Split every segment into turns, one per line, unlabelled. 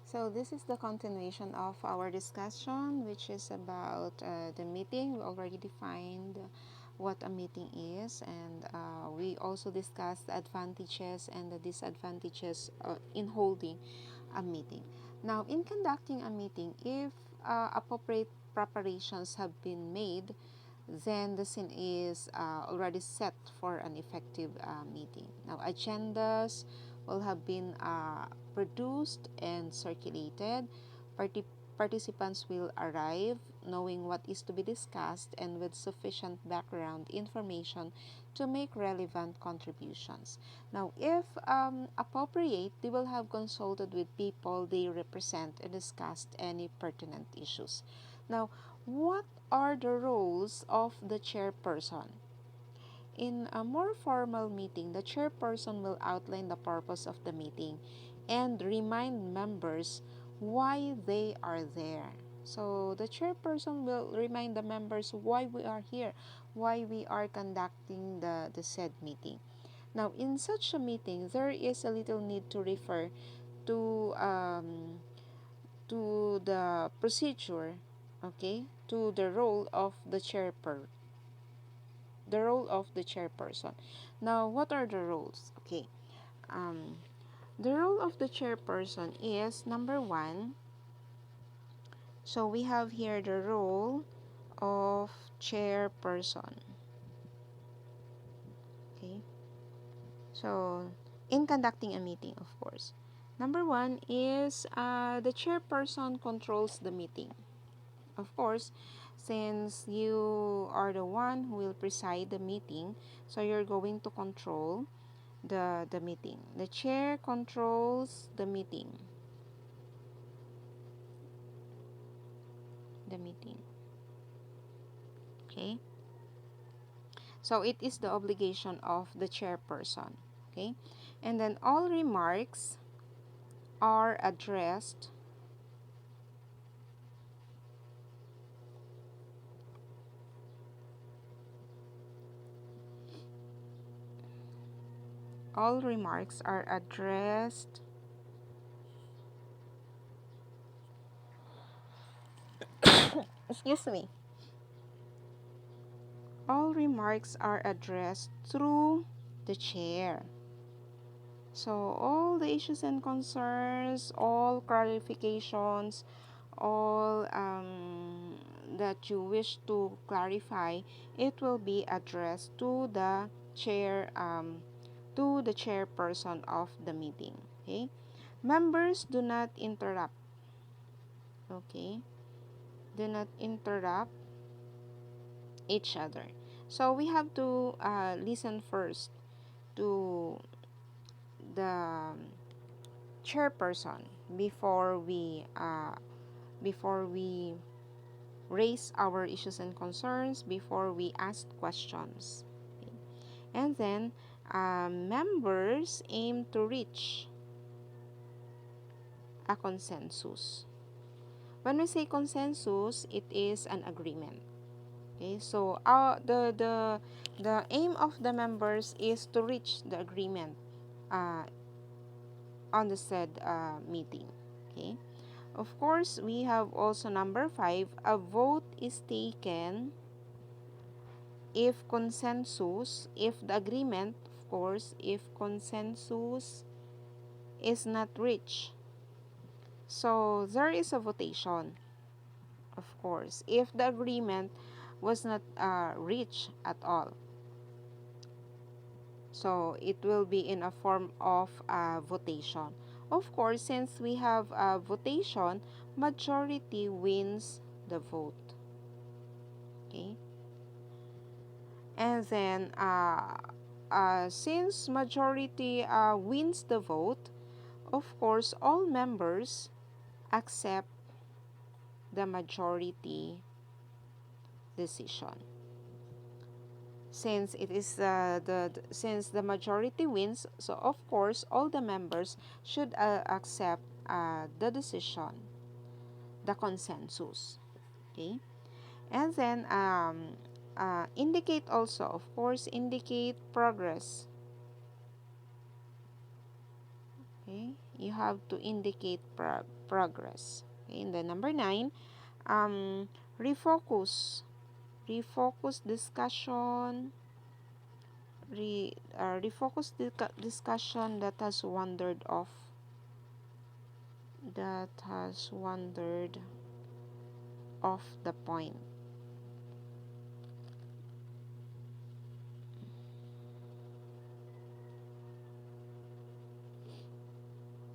So this is the continuation of our discussion, which is about the meeting. We already defined what a meeting is, and we also discussed the advantages and the disadvantages in holding a meeting. Now, in conducting a meeting, if appropriate preparations have been made, then the scene is already set for an effective meeting. Now, agendas will have been produced and circulated. Parti- Participants will arrive knowing what is to be discussed and with sufficient background information to make relevant contributions. Now, if appropriate, they will have consulted with people they represent and discussed any pertinent issues. Now, what are the roles of the chairperson? In a more formal meeting, the chairperson will outline the purpose of the meeting and remind members why they are there. So the chairperson will remind the members why we are here, why we are conducting the said meeting. Now, in such a meeting, there is a little need to refer to the procedure, okay, to the role of the chairperson. Now, what are the roles? Okay, um, the role of the chairperson is number one. So we have here the role of chairperson. Okay, so in conducting a meeting, of course, number one is the chairperson controls the meeting. Of course, since you are the one who will preside the meeting, so you're going to control the meeting. The chair controls the meeting. The meeting. Okay? So it is the obligation of the chairperson. Okay? And then all remarks are addressed all remarks are addressed excuse me. All remarks are addressed through the chair. So all the issues and concerns, all clarifications, all that you wish to clarify, it will be addressed to the chairperson of the meeting. Okay, members do not interrupt. Okay, do not interrupt each other. So we have to listen first to the chairperson before we raise our issues and concerns, before we ask questions. Okay. And then members aim to reach a consensus. When we say consensus, it is an agreement. Okay, so the aim of the members is to reach the agreement uh, on the said meeting. Okay. Of course, we have also number 5, a vote is taken if the agreement, of course, if consensus is not reached. So there is a votation, of course, if the agreement was not reached at all. So it will be in a form of votation. Of course, since we have a votation, majority wins the vote. Okay. And then since majority wins the vote, of course all members accept the majority decision. Since it is since the majority wins, so of course all the members should accept the decision, the consensus. Okay. And then indicate also, of course, indicate progress. Okay, you have to indicate progress. Okay, and then number 9, um, refocus. Refocus discussion. Refocus discussion that has wandered off. That has wandered off the point.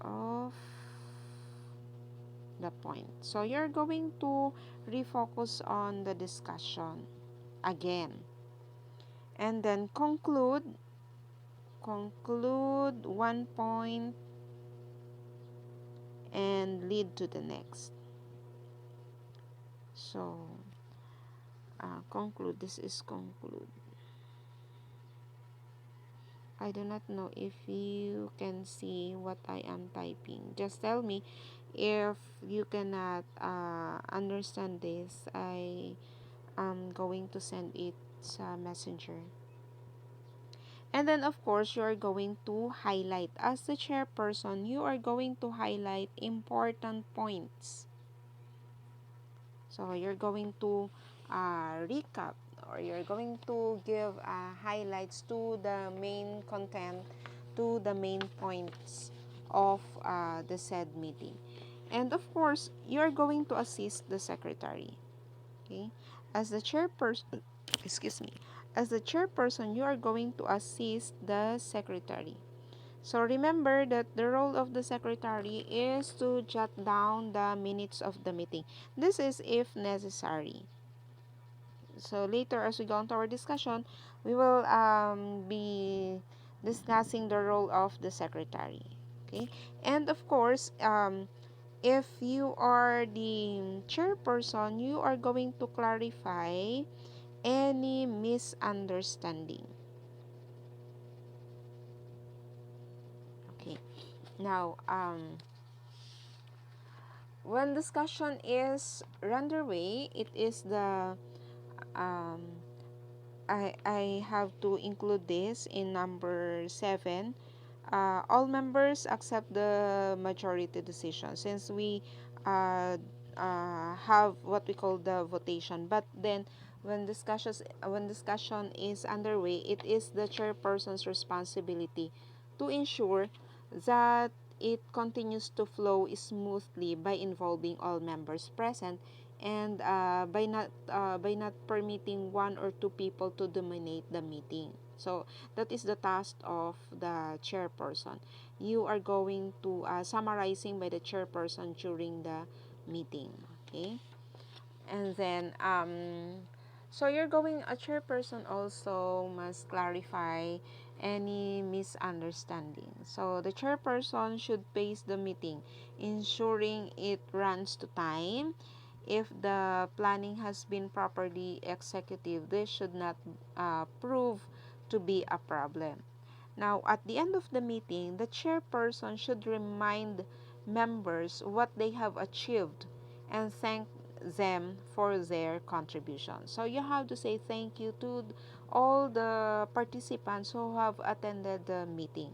Of the point. So you're going to refocus on the discussion again. And then conclude one point and lead to the next. So conclude. This is conclude. I do not know if you can see what I am typing. Just tell me if you cannot understand this. I am going to send it sa messenger. And then of course, you are going to highlight. As the chairperson, you are going to highlight important points. So you're going to recap, or you're going to give highlights to the main content, to the main points of the said meeting. And of course, you're going to assist the secretary. Okay? As the chairperson, excuse me, as the chairperson, you are going to assist the secretary. So remember that the role of the secretary is to jot down the minutes of the meeting. This is if necessary. So later, as we go into our discussion, we will be discussing the role of the secretary. Okay, and of course, if you are the chairperson, you are going to clarify any misunderstanding. Okay, now when discussion is underway, it is the um, I have to include this in number 7. All members accept the majority decision, since we uh, have what we call the votation. But then when discussion is underway, it is the chairperson's responsibility to ensure that it continues to flow smoothly by involving all members present, and by not permitting one or two people to dominate the meeting. So that is the task of the chairperson. You are going to summarizing by the chairperson during the meeting. Okay, and then so you're going a chairperson also must clarify any misunderstanding. So the chairperson should pace the meeting, ensuring it runs to time. If the planning has been properly executed, this should not prove to be a problem. Now, at the end of the meeting, the chairperson should remind members what they have achieved and thank them for their contribution. So you have to say thank you to all the participants who have attended the meeting.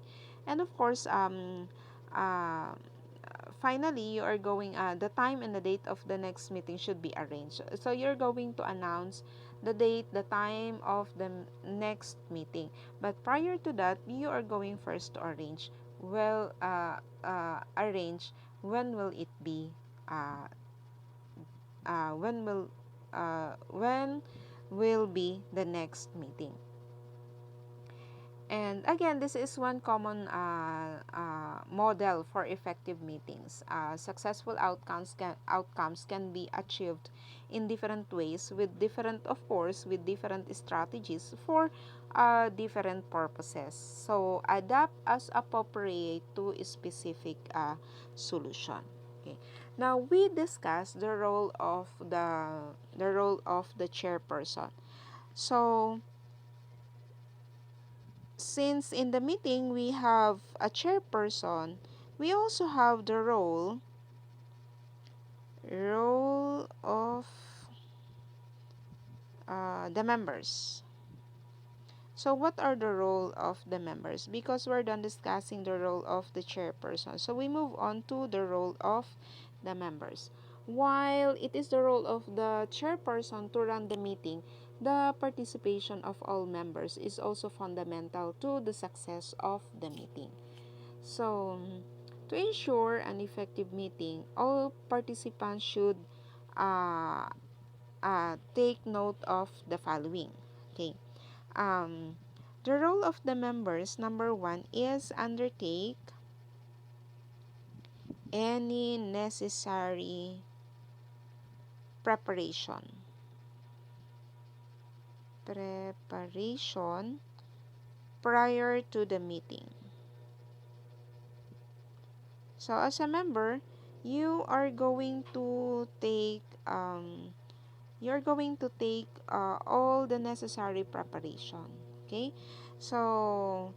And of course, uh, finally, you are going, the time and the date of the next meeting should be arranged. So you're going to announce the date, the time of the next meeting. But prior to that, you are going first to arrange. Well, arrange when will it be, uh, when will be the next meeting. And again, this is one common model for effective meetings. Successful outcomes can be achieved in different ways, with different, of course, with different strategies for different purposes. So adapt as appropriate to a specific solution. Okay. Now we discussed the role of the chairperson. So since in the meeting we have a chairperson, we also have the role of the members. So what are the role of the members? Because we're done discussing the role of the chairperson. So we move on to the role of the members. While it is the role of the chairperson to run the meeting, the participation of all members is also fundamental to the success of the meeting. So, to ensure an effective meeting, all participants should uh, take note of the following. Okay. Um, the role of the members, number one, is undertake any necessary preparation. Preparation prior to the meeting. So as a member, you are going to take all the necessary preparation. Okay, so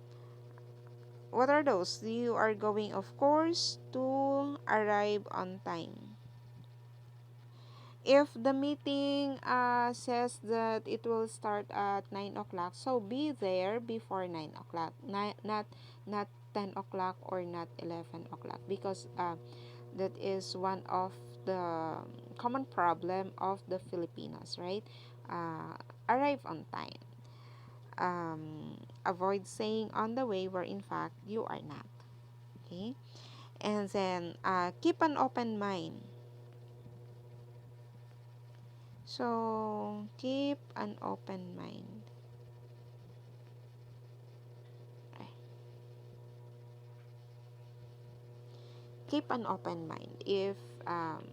what are those? You are going, of course, to arrive on time. If the meeting says that it will start at 9 o'clock, so be there before 9 o'clock, not 10 o'clock or not 11 o'clock, because that is one of the common problem of the Filipinos, right? Arrive on time. Avoid saying on the way where in fact you are not. Okay, and then keep an open mind. So keep an open mind. Keep an open mind if um,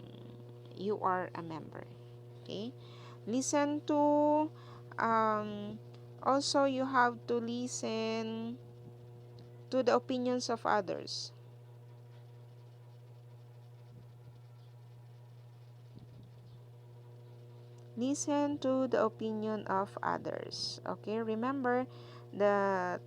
you are a member. Okay, listen to also you have to listen to the opinions of others. Listen to the opinion of others. Okay, remember that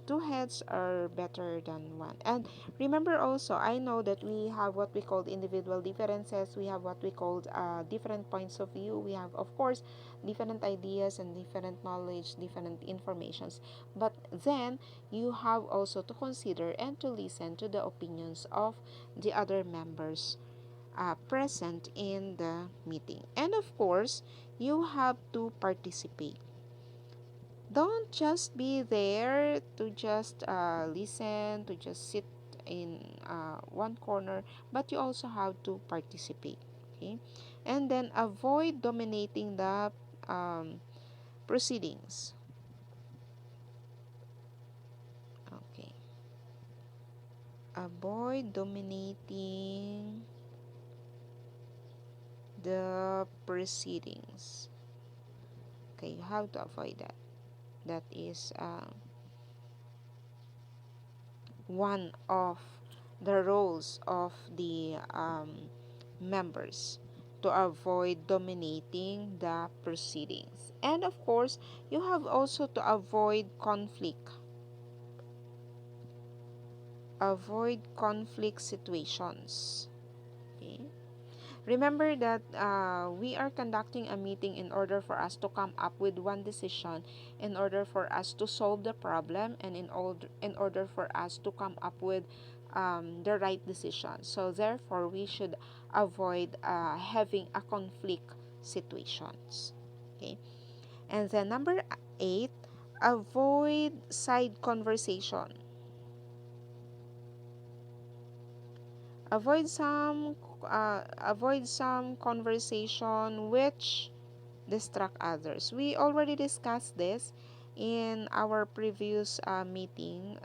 two heads are better than one. And remember also, I know that we have what we call individual differences. We have what we call different points of view. We have, of course, different ideas and different knowledge, different informations. But then you have also to consider and to listen to the opinions of the other members present in the meeting. And of course, you have to participate. Don't just be there to just listen, to just sit in one corner, but you also have to participate. Okay, and then avoid dominating the um, proceedings. Okay, avoid dominating the proceedings. Okay, you have to avoid that. That is one of the roles of the members to avoid dominating the proceedings. And of course, you have also to avoid conflict. Avoid conflict situations. Okay. Remember that we are conducting a meeting in order for us to come up with one decision, in order for us to solve the problem, and in order for us to come up with the right decision. So therefore, we should avoid having a conflict situations. Okay, and then number 8, avoid side conversation. Avoid some conversation which distract others. We already discussed this in our previous meeting.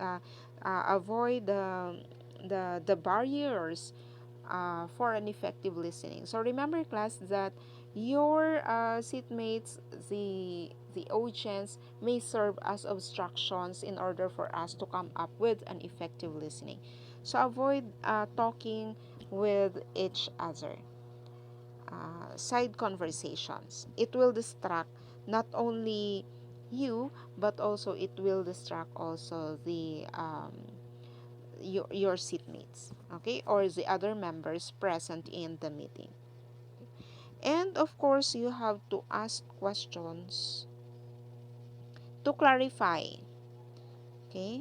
Avoid the barriers for an effective listening. So remember, class, that your seatmates, the audience, may serve as obstructions in order for us to come up with an effective listening. So avoid talking with each other. Side conversations. It will distract not only you, but also it will distract also the your seatmates, okay, or the other members present in the meeting. And of course, you have to ask questions to clarify. Okay,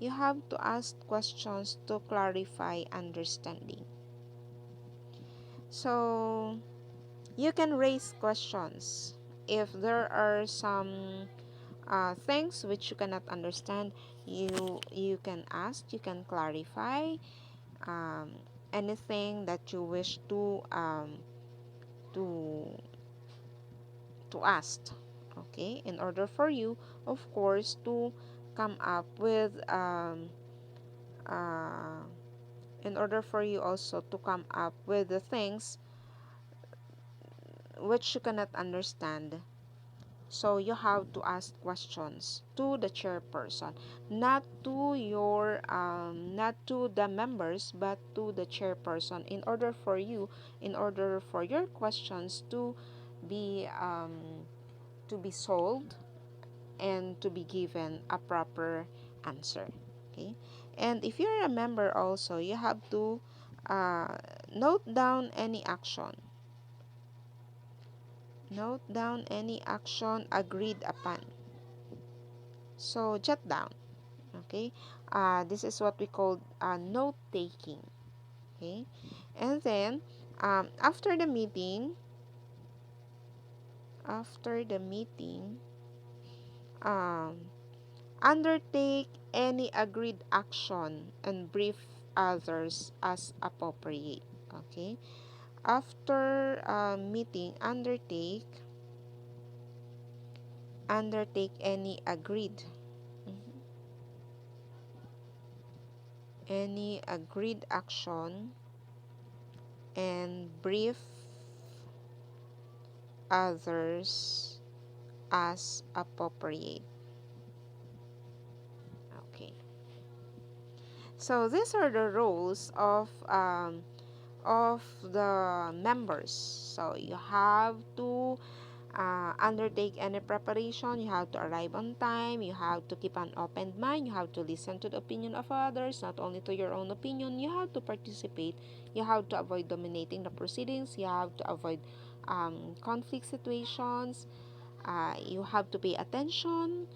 you have to ask questions to clarify understanding. So you can raise questions if there are some things which you cannot understand. You can ask, you can clarify um, anything that you wish to ask. Okay, in order for you, of course, to come up with uh, in order for you also to come up with the things which you cannot understand. So you have to ask questions to the chairperson, not to not to the members, but to the chairperson, in order for your questions be to be solved and to be given a proper answer. Okay, and if you're a member also, you have to uh, note down any action. Note down any action agreed upon. So jot down. Okay, this is what we call note taking. Okay, and then after the meeting, um, undertake any agreed action and brief others as appropriate. Okay, after meeting, undertake any agreed action and brief others as appropriate. Okay. So these are the roles of the members. So you have to undertake any preparation. You have to arrive on time. You have to keep an open mind. You have to listen to the opinion of others, not only to your own opinion. You have to participate. You have to avoid dominating the proceedings. You have to avoid conflict situations. You have to pay attention.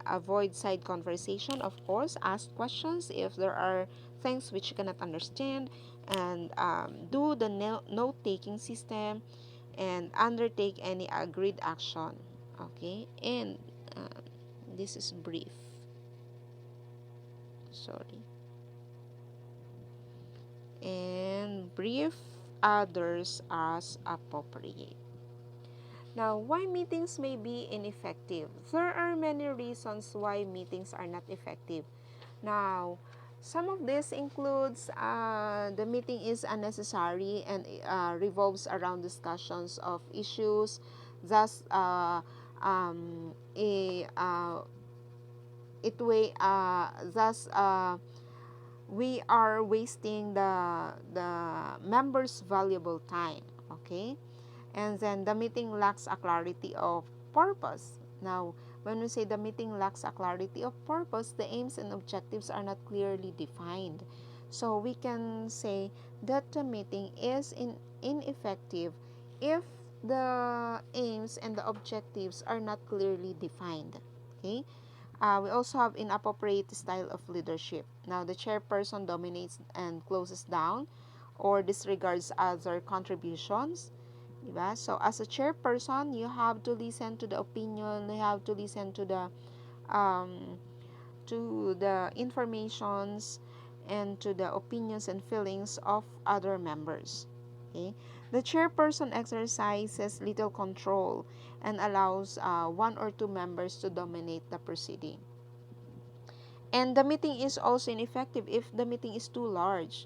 Avoid side conversation, of course. Ask questions if there are things which you cannot understand, and do the note taking system and undertake any agreed action. Okay, and this is brief. Sorry, and brief others as appropriate. Now, why meetings may be ineffective? There are many reasons why meetings are not effective. Now, some of this includes the meeting is unnecessary and revolves around discussions of issues, thus a, it way thus we are wasting the members' valuable time. Okay, and then the meeting lacks a clarity of purpose. Now, when we say the meeting lacks a clarity of purpose, the aims and objectives are not clearly defined. So we can say that the meeting is ineffective if the aims and the objectives are not clearly defined. Okay? We also have inappropriate style of leadership. Now, the chairperson dominates and closes down or disregards other contributions. Diba? So, as a chairperson, you have to listen to the opinion, you have to listen um, to the informations and to the opinions and feelings of other members. Okay? The chairperson exercises little control and allows one or two members to dominate the proceeding. And the meeting is also ineffective if the meeting is too large,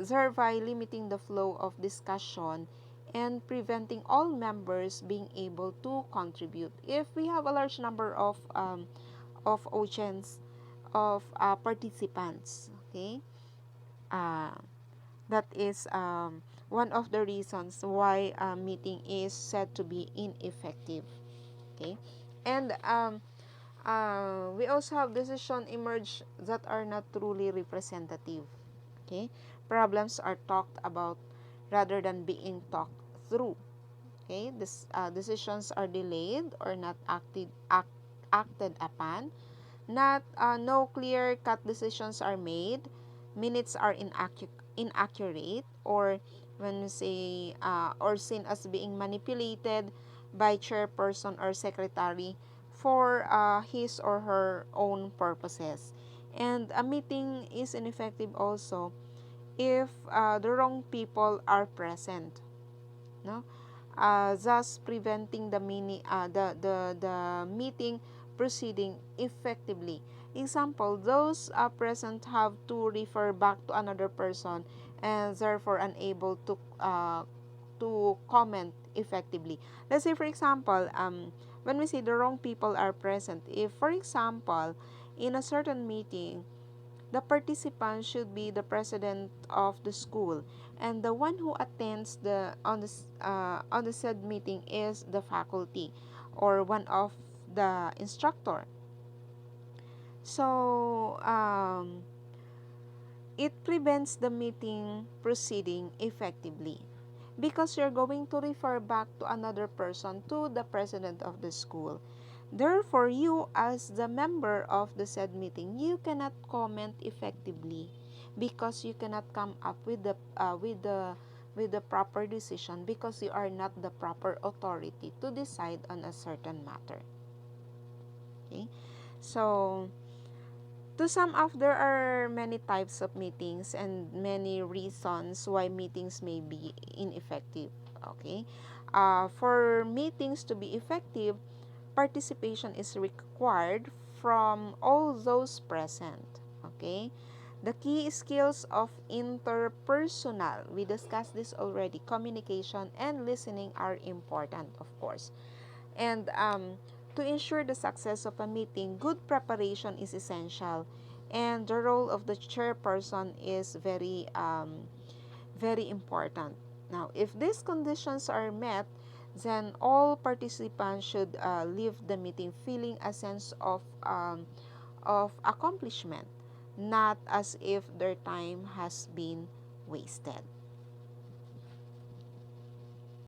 thereby limiting the flow of discussion and preventing all members being able to contribute. If we have a large number of audience, of participants, okay, uh, that is one of the reasons why a meeting is said to be ineffective. Okay, and we also have decisions emerge that are not truly representative. Okay, problems are talked about rather than being talked through. Okay, decisions are delayed or not acted upon. Not no clear-cut decisions are made. Minutes are inaccurate, or when we say or seen as being manipulated by chairperson or secretary for his or her own purposes. And a meeting is ineffective also if the wrong people are present, no, thus preventing the meeting proceeding effectively. Example, those present have to refer back to another person and therefore unable to comment effectively. Let's say, for example, when we say the wrong people are present, if, for example, in a certain meeting, the participant should be the president of the school, and the one who attends on the said meeting is the faculty or one of the instructor. So it prevents the meeting proceeding effectively because you're going to refer back to another person, to the president of the school. Therefore, you as the member of the said meeting, you cannot comment effectively because you cannot come up with the proper decision because you are not the proper authority to decide on a certain matter. Okay? So, to sum up, there are many types of meetings and many reasons why meetings may be ineffective. Okay? For meetings to be effective, participation is required from all those present. Okay? The key skills of interpersonal, we discussed this already, communication and listening are important, of course. And to ensure the success of a meeting, good preparation is essential. And the role of the chairperson is very important. Now, if these conditions are met, then all participants should leave the meeting feeling a sense of accomplishment, not as if their time has been wasted.